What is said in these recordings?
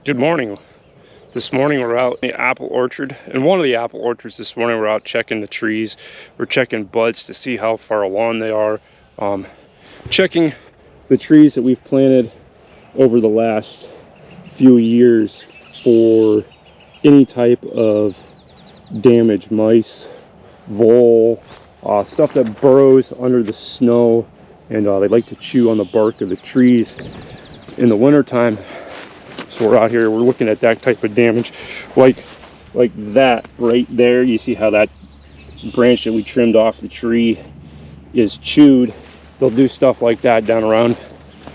Good morning. This morning we're out in the apple orchard. In one of the apple orchards this morning, we're out checking the trees. We're checking buds to see how far along they are. Checking the trees that we've planted over the last few years for any type of damage, mice, vole, stuff that burrows under the snow, and they like to chew on the bark of the trees in the wintertime. So we're out here, we're looking at that type of damage, like that right there. You see how that branch that we trimmed off the tree is chewed. They'll do stuff like that down around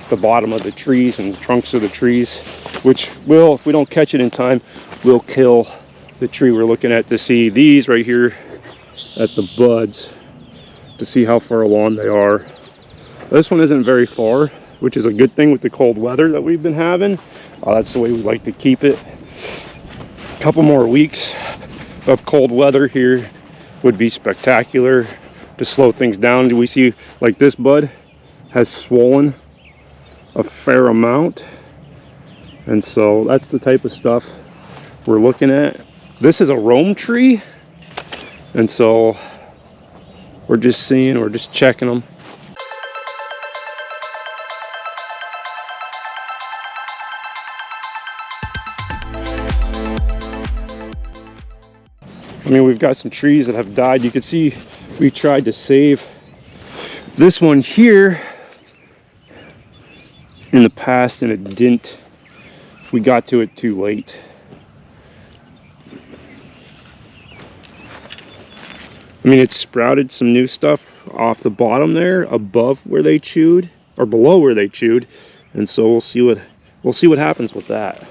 the bottom of the trees and the trunks of the trees, which will, if we don't catch it in time, will kill the tree we're looking at. To see these right here at the buds, to see how far along they are. This one isn't very far, which is a good thing with the cold weather that we've been having. That's the way we like to keep it. A couple more weeks of cold weather here would be spectacular to slow things down. Do we see, like, this bud has swollen a fair amount, and so that's the type of stuff we're looking at. This is a Rome tree, and so we're just checking them. I mean, we've got some trees that have died. You can see we tried to save this one here in the past, and it didn't. We got to it too late. I mean, it sprouted some new stuff off the bottom there, above where they chewed, or below where they chewed, and so we'll see what happens with that.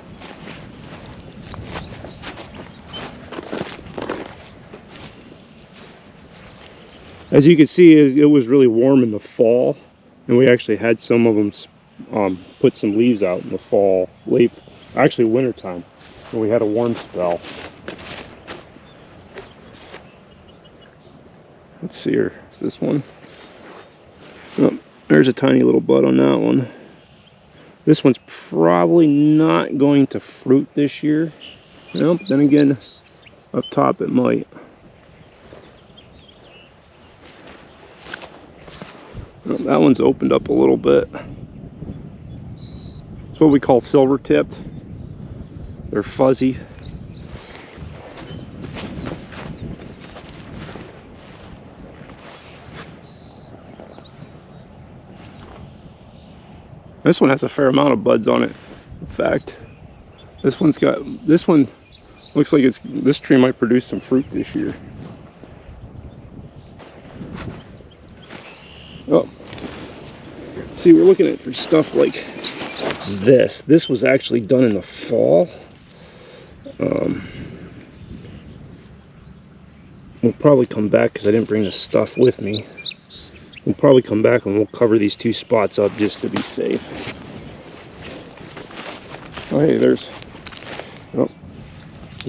As you can see, it was really warm in the fall, and we actually had some of them put some leaves out in the fall, actually winter time, when we had a warm spell. Let's see here, is this one? Oh, there's a tiny little bud on that one. This one's probably not going to fruit this year. Nope, then again, up top it might. That one's opened up a little bit. It's what we call silver tipped. They're fuzzy. This one has a fair amount of buds on it. In fact, this one looks like this tree might produce some fruit this year. Oh, see, we're looking at for stuff like this. This was actually done in the fall. We'll probably come back, because I didn't bring the stuff with me. We'll probably come back and we'll cover these two spots up just to be safe. Oh, hey, the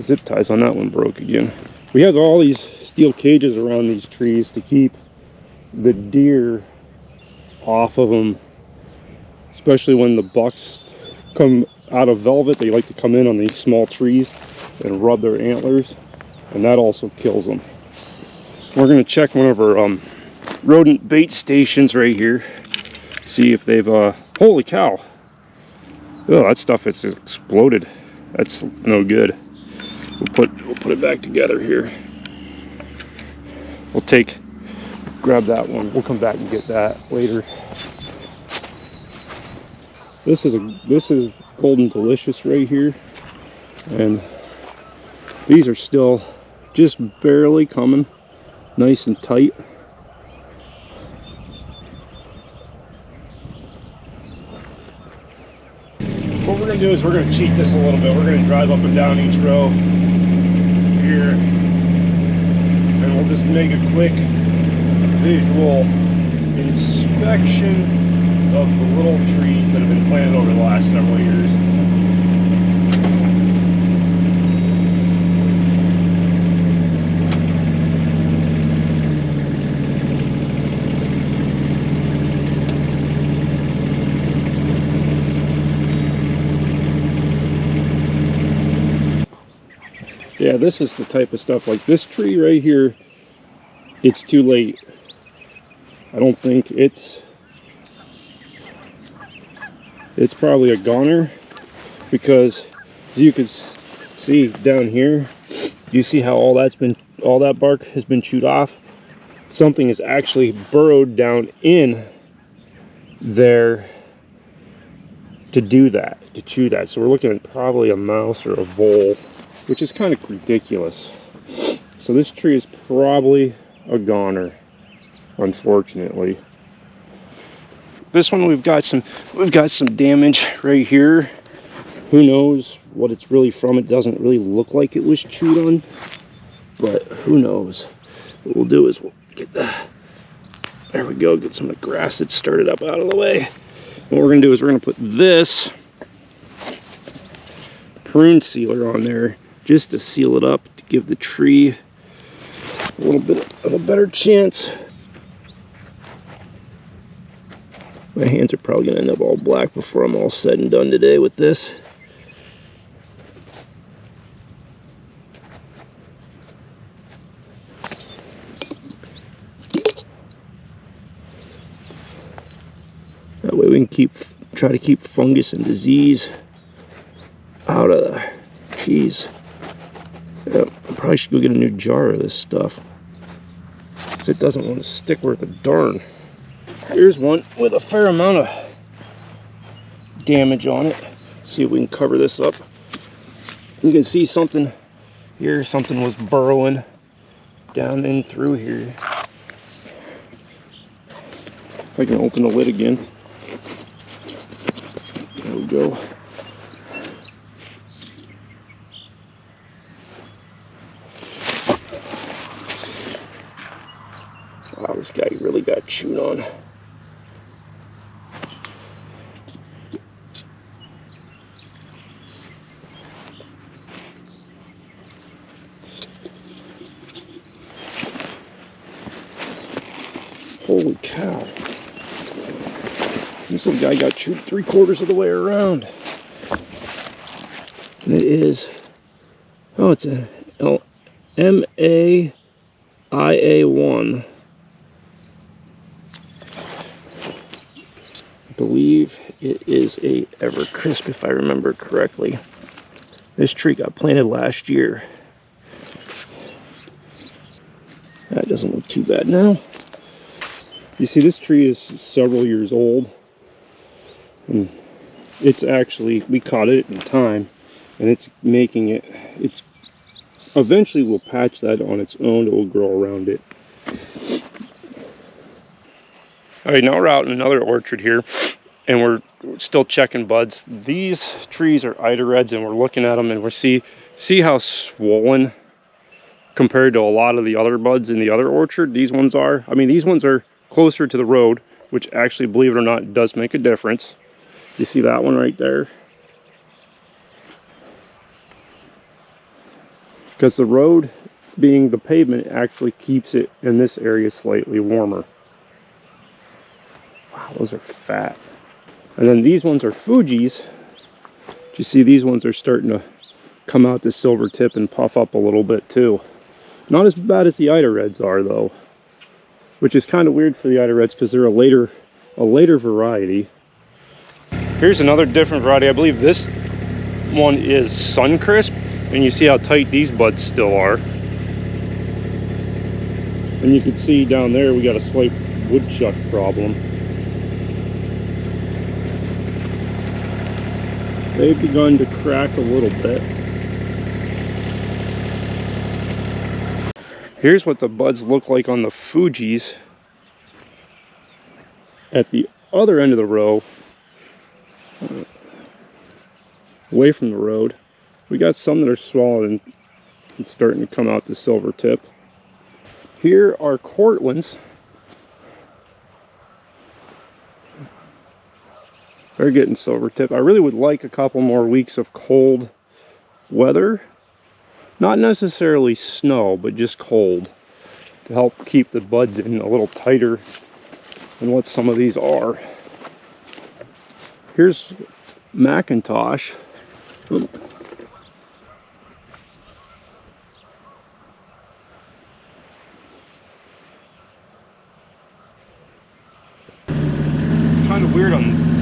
zip ties on that one broke again. We have all these steel cages around these trees to keep the deer off of them, especially when the bucks come out of velvet. They like to come in on these small trees and rub their antlers, and that also kills them. We're going to check one of our rodent bait stations right here, see if they've holy cow, oh, that stuff has exploded. That's no good. We'll put it back together here. Grab that one. We'll come back and get that later. This is Golden Delicious right here, and these are still just barely coming, nice and tight. What we're going to do is we're going to cheat this a little bit. We're going to drive up and down each row here, and we'll just make a quick visual inspection of the little trees that have been planted over the last several years. Yeah, this is the type of stuff, like this tree right here, it's too late. I don't think it's probably a goner, because as you can see down here, you see how all that bark has been chewed off. Something is actually burrowed down in there to do that, to chew that. So we're looking at probably a mouse or a vole, which is kind of ridiculous. So this tree is probably a goner, unfortunately. This one we've got some damage right here. Who knows what it's really from? It doesn't really look like it was chewed on, but who knows. What we'll do is we'll get there we go, get some of the grass that started up out of the way. What we're gonna do is we're gonna put this prune sealer on there just to seal it up, to give the tree a little bit of a better chance. My hands are probably gonna end up all black before I'm all said and done today with this. That way we can try to keep fungus and disease out of the cheese. Yeah, I probably should go get a new jar of this stuff, because it doesn't want to stick worth a darn. Here's one with a fair amount of damage on it. See if we can cover this up. You can see something here, something was burrowing down in through here. If I can open the lid again. There we go. Wow, this guy really got chewed on. Holy cow. This little guy got chewed 3/4 of the way around. And it is, oh, it's a MAIA1. I believe it is a Evercrisp, if I remember correctly. This tree got planted last year. That doesn't look too bad now. You see, this tree is several years old. And it's actually, we caught it in time, and it's making it, it's eventually will patch that on its own. It will grow around it. All right, now we're out in another orchard here, and we're still checking buds. These trees are Ida Reds, and we're looking at them, and we see how swollen compared to a lot of the other buds in the other orchard these ones are. I mean, these ones are closer to the road, which actually, believe it or not, does make a difference. You see that one right there? Because the road being the pavement actually keeps it in this area slightly warmer. Wow, those are fat. And then these ones are Fuji's. You see these ones are starting to come out the silver tip and puff up a little bit too. Not as bad as the Ida Reds are though, which is kind of weird for the Ida Reds because they're a later variety. Here's another different variety. I believe this one is Suncrisp, and you see how tight these buds still are. And you can see down there we got a slight woodchuck problem. They've begun to crack a little bit. Here's what the buds look like on the Fuji's at the other end of the row. Away from the road. We got some that are swollen and starting to come out the silver tip. Here are Cortlands. They're getting silver tip. I really would like a couple more weeks of cold weather. Not necessarily snow, but just cold, to help keep the buds in a little tighter than what some of these are. Here's Macintosh.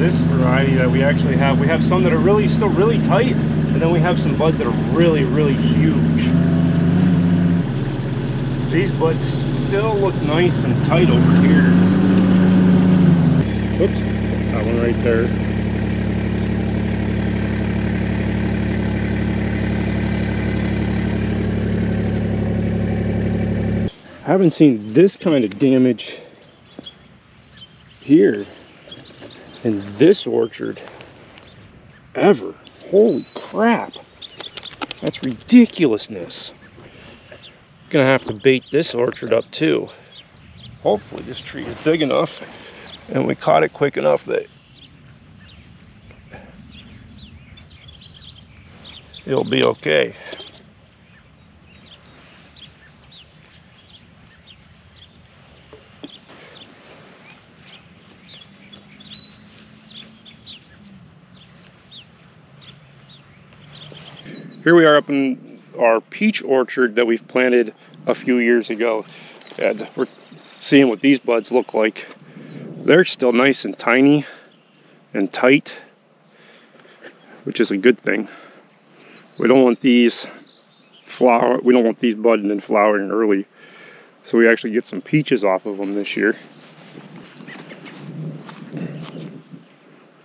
this variety that we actually have. We have some that are still really tight, and then we have some buds that are really, really huge. These buds still look nice and tight over here. Whoops, that one right there. I haven't seen this kind of damage here in this orchard ever. Holy crap, that's ridiculousness. Gonna have to bait this orchard up too. Hopefully this tree is big enough and we caught it quick enough that it'll be okay. Here we are up in our peach orchard that we've planted a few years ago, and we're seeing what these buds look like. They're still nice and tiny and tight, which is a good thing. We don't want these budding and flowering early, so we actually get some peaches off of them this year.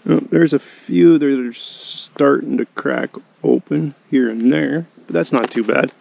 Oh, there's a few that are starting to crack open here and there, but that's not too bad.